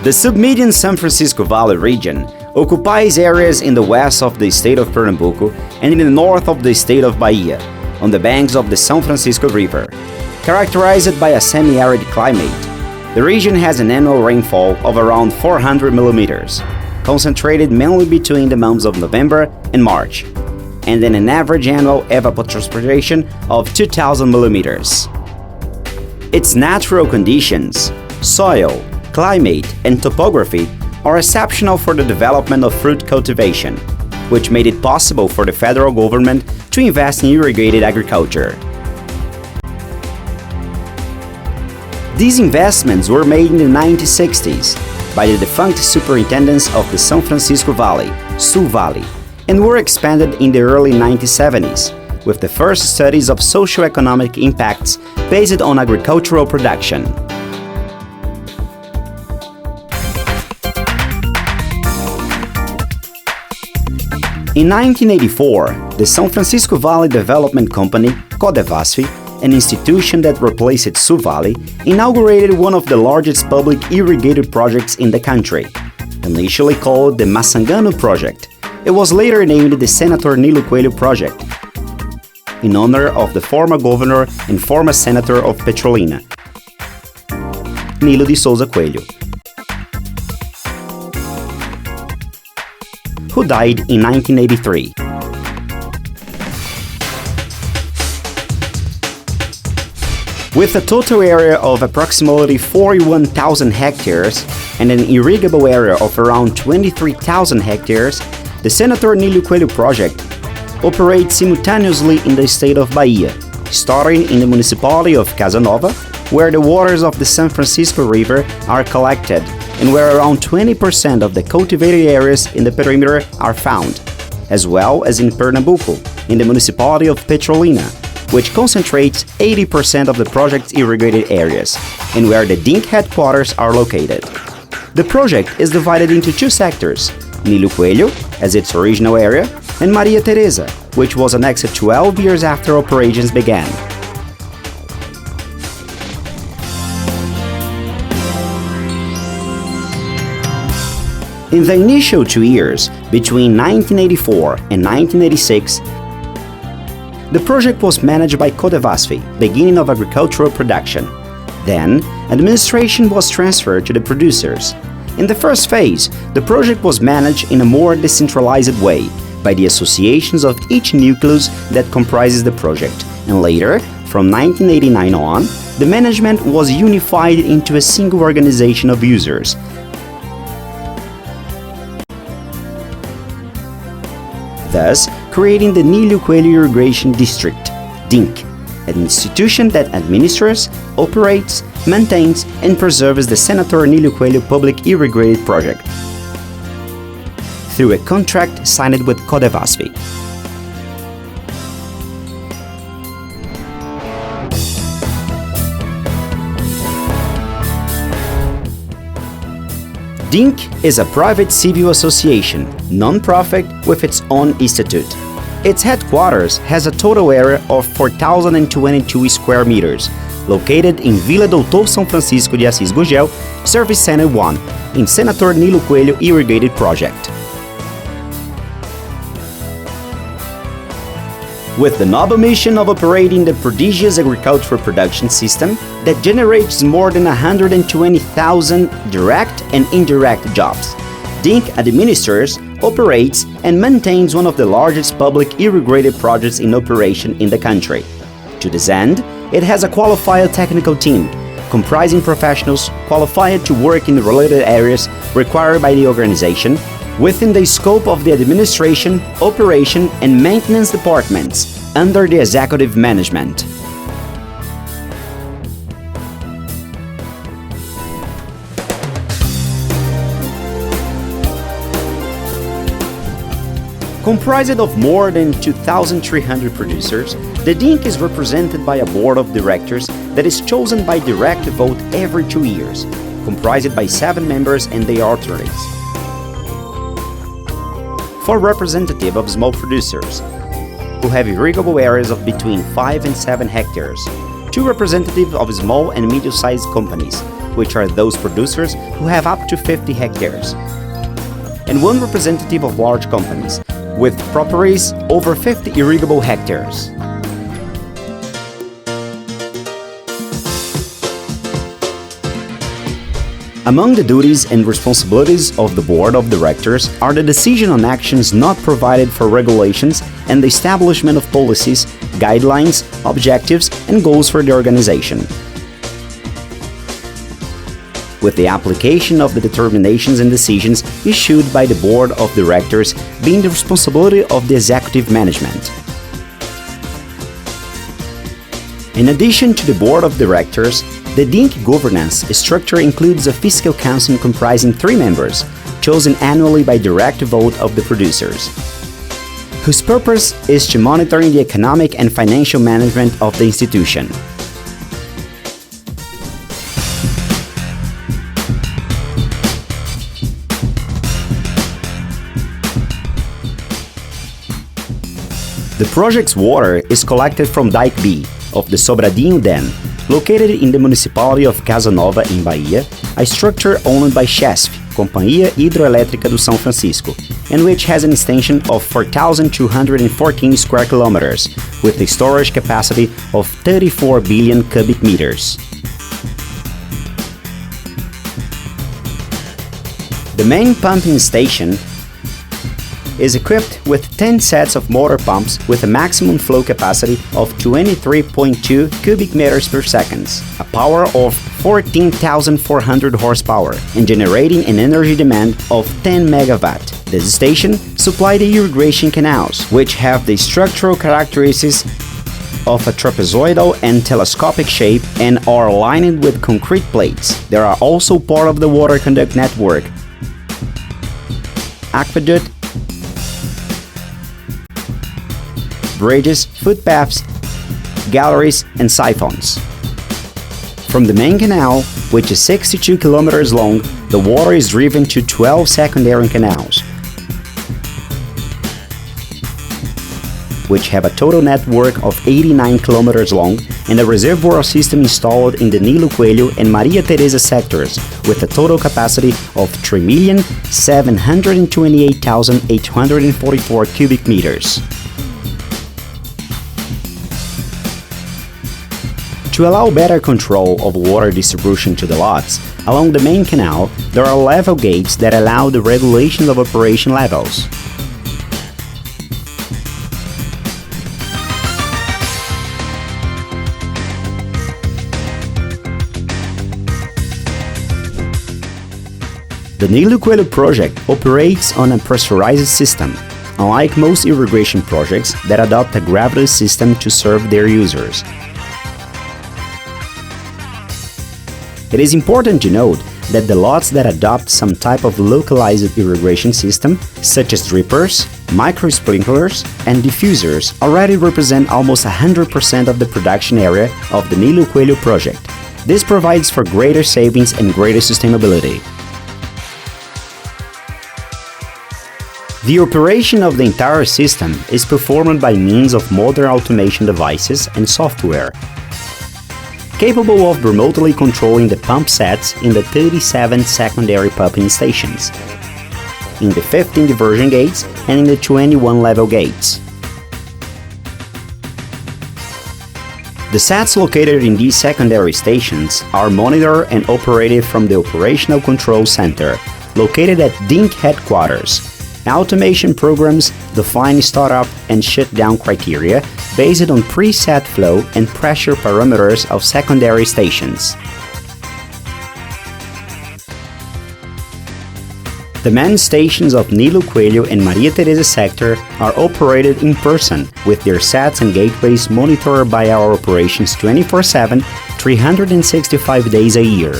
The submedian San Francisco Valley region occupies areas in the west of the state of Pernambuco and in the north of the state of Bahia, on the banks of the São Francisco River. Characterized by a semi-arid climate, the region has an annual rainfall of around 400 millimeters, concentrated mainly between the months of November and March, and then an average annual evapotranspiration of 2,000 millimeters. Its natural conditions, soil, climate, and topography are exceptional for the development of fruit cultivation, which made it possible for the federal government to invest in irrigated agriculture. These investments were made in the 1960s by the defunct superintendents of the São Francisco Valley, Sul Valley, and were expanded in the early 1970s, with the first studies of socio-economic impacts based on agricultural production. In 1984, the São Francisco Valley Development Company, CODEVASF, an institution that replaced Sul Valley, inaugurated one of the largest public irrigated projects in the country. Initially called the Massangano Project, it was later named the Senator Nilo Coelho Project, in honor of the former governor and former senator of Petrolina, Nilo de Souza Coelho, who died in 1983. With a total area of approximately 41,000 hectares and an irrigable area of around 23,000 hectares, the Senator Nilo Coelho project operates simultaneously in the state of Bahia, starting in the municipality of Casanova, where the waters of the San Francisco River are collected and where around 20% of the cultivated areas in the perimeter are found, as well as in Pernambuco, in the municipality of Petrolina, which concentrates 80% of the project's irrigated areas, and where the DINC headquarters are located. The project is divided into two sectors, Nilo Coelho, as its original area, and Maria Teresa, which was annexed 12 years after operations began. In the initial 2 years, between 1984 and 1986, the project was managed by CODEVASF, beginning of agricultural production. Then, administration was transferred to the producers. In the first phase, the project was managed in a more decentralized way by the associations of each nucleus that comprises the project, and later, from 1989 on, the management was unified into a single organization of users, thus creating the Nilo Coelho Irrigation District, DINC, an institution that administers, operates, maintains, and preserves the Senator Nilo Coelho Public Irrigated Project through a contract signed with CODEVASF. DINC is a private civil association, non-profit with its own institute. Its headquarters has a total area of 4,022 square meters, located in Vila Doutor São Francisco de Assis Gugel, Service Center 1, in Senator Nilo Coelho Irrigated Project. With the noble mission of operating the prodigious agricultural production system that generates more than 120,000 direct and indirect jobs, DINC administers, operates, and maintains one of the largest public irrigated projects in operation in the country. To this end, it has a qualified technical team, comprising professionals qualified to work in the related areas required by the organization, within the scope of the administration, operation, and maintenance departments under the executive management. Comprised of more than 2,300 producers, the DINC is represented by a board of directors that is chosen by direct vote every 2 years, comprised by 7 members and their alternates. 4 representatives of small producers, who have irrigable areas of between 5 and 7 hectares, 2 representatives of small and medium-sized companies, which are those producers who have up to 50 hectares, and one representative of large companies, with properties over 50 irrigable hectares. Among the duties and responsibilities of the Board of Directors are the decision on actions not provided for regulations and the establishment of policies, guidelines, objectives, and goals for the organization. With the application of the determinations and decisions issued by the Board of Directors being the responsibility of the executive management. In addition to the Board of Directors, the DINC governance structure includes a fiscal council comprising 3 members, chosen annually by direct vote of the producers, whose purpose is to monitor the economic and financial management of the institution. The project's water is collected from Dike B of the Sobradinho Dam, located in the municipality of Casa Nova in Bahia, a structure owned by CHESF, Companhia Hidroelétrica do São Francisco, and which has an extension of 4,214 square kilometers, with a storage capacity of 34 billion cubic meters. The main pumping station is equipped with 10 sets of motor pumps with a maximum flow capacity of 23.2 cubic meters per second, a power of 14,400 horsepower, and generating an energy demand of 10 megawatt. This station supplies the irrigation canals, which have the structural characteristics of a trapezoidal and telescopic shape and are lined with concrete plates. They are also part of the water conduct network, aqueduct, bridges, footpaths, galleries, and siphons. From the main canal, which is 62 kilometers long, the water is driven to 12 secondary canals, which have a total network of 89 kilometers long, and a reservoir system installed in the Nilo Coelho and Maria Teresa sectors, with a total capacity of 3,728,844 cubic meters. To allow better control of water distribution to the lots, along the main canal, there are level gates that allow the regulation of operation levels. The Nilo Coelho project operates on a pressurized system, unlike most irrigation projects that adopt a gravity system to serve their users. It is important to note that the lots that adopt some type of localized irrigation system, such as drippers, micro-sprinklers, and diffusers, already represent almost 100% of the production area of the Nilo Coelho project. This provides for greater savings and greater sustainability. The operation of the entire system is performed by means of modern automation devices and software, capable of remotely controlling the pump sets in the 37 secondary pumping stations, in the 15 diversion gates and in the 21 level gates. The sets located in these secondary stations are monitored and operated from the Operational Control Center, located at DINC headquarters. Automation programs define startup and shutdown criteria based on preset flow and pressure parameters of secondary stations. The main stations of Nilo Coelho and Maria Teresa sector are operated in person, with their sets and gateways monitored by our operations 24/7, 365 days a year.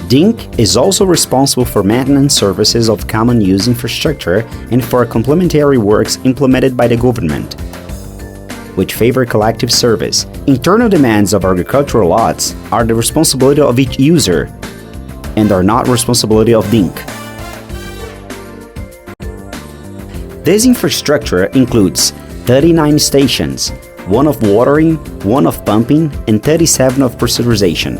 DINC is also responsible for maintenance services of common use infrastructure and for complementary works implemented by the government, which favor collective service. Internal demands of agricultural lots are the responsibility of each user and are not responsibility of DINC. This infrastructure includes 39 stations, 1 of watering, 1 of pumping, and 37 of pressurization.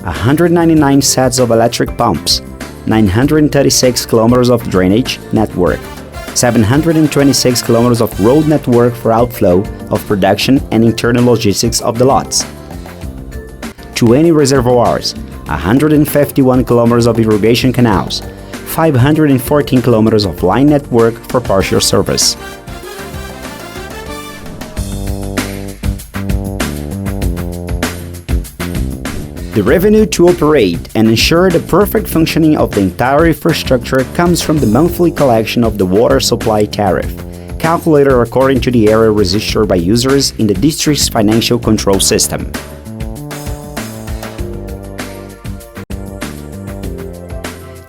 199 sets of electric pumps, 936 kilometers of drainage network, 726 kilometers of road network for outflow of production and internal logistics of the lots, 20 reservoirs, 151 kilometers of irrigation canals, 514 kilometers of line network for partial service. The revenue to operate and ensure the perfect functioning of the entire infrastructure comes from the monthly collection of the water supply tariff, calculated according to the area registered by users in the district's financial control system.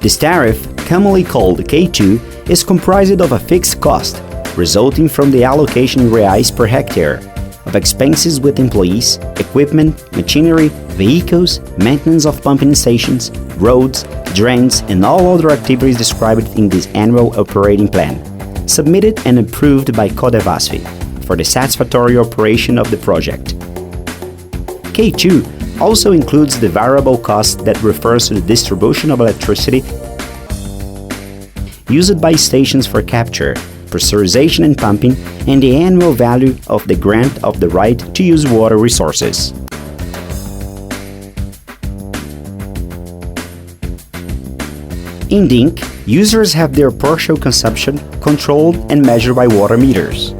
This tariff, commonly called K2, is comprised of a fixed cost, resulting from the allocation in reais per hectare, of expenses with employees, equipment, machinery, vehicles, maintenance of pumping stations, roads, drains, and all other activities described in this annual operating plan, submitted and approved by Codevasf for the satisfactory operation of the project. K2 also includes the variable cost that refers to the distribution of electricity used by stations for capture, pressurization and pumping, and the annual value of the grant of the right to use water resources. In DINC, users have their partial consumption controlled and measured by water meters.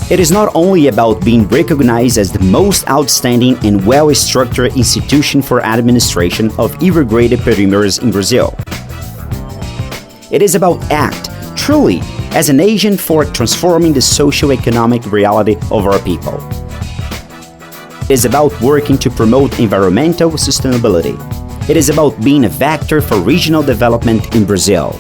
It is not only about being recognized as the most outstanding and well-structured institution for administration of irrigated perimeters in Brazil. It is about act, truly, as an agent for transforming the socio-economic reality of our people. It is about working to promote environmental sustainability. It is about being a vector for regional development in Brazil.